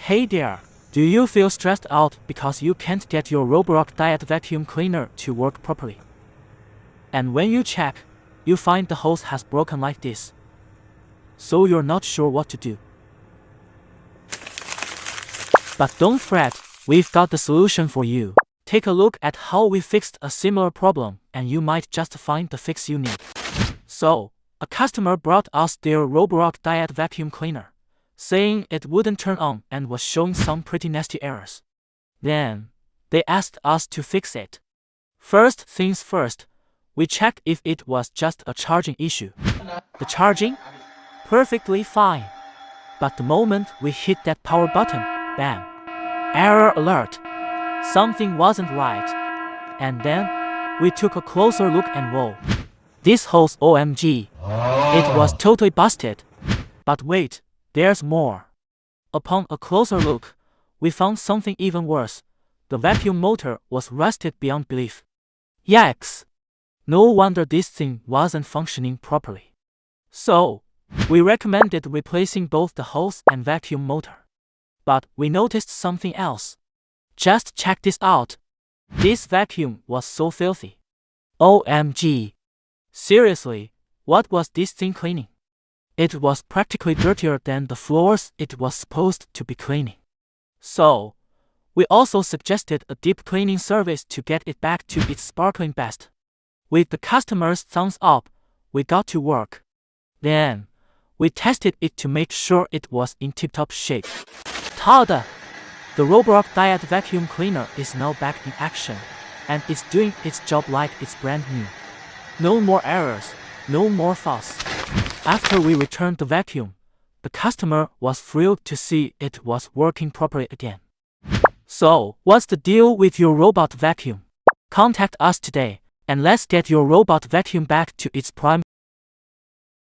Hey there, do you feel stressed out because you can't get your Roborock Dyad vacuum cleaner to work properly? And when you check, you find the hose has broken like this. So you're not sure what to do. But don't fret, we've got the solution for you. Take a look at how we fixed a similar problem and you might just find the fix you need. So, a customer brought us their Roborock Dyad vacuum cleaner, saying it wouldn't turn on and was showing some pretty nasty errors. Then, they asked us to fix it. First things first, we checked if it was just a charging issue. The charging? Perfectly fine. But the moment we hit that power button, bam! Error alert! Something wasn't right. And then, we took a closer look and whoa. This hose, OMG. It was totally busted. But wait, there's more. Upon a closer look, we found something even worse. The vacuum motor was rusted beyond belief. Yikes! No wonder this thing wasn't functioning properly. So, we recommended replacing both the hose and vacuum motor. But we noticed something else. Just check this out. This vacuum was so filthy. OMG. Seriously, what was this thing cleaning? It was practically dirtier than the floors it was supposed to be cleaning. So, we also suggested a deep cleaning service to get it back to its sparkling best. With the customer's thumbs up, we got to work. Then, we tested it to make sure it was in tip-top shape. Ta-da! The Roborock Dyad vacuum cleaner is now back in action, and it's doing its job like it's brand new. No more errors, no more fuss. After we returned the vacuum, the customer was thrilled to see it was working properly again. So, what's the deal with your robot vacuum? Contact us today, and let's get your robot vacuum back to its prime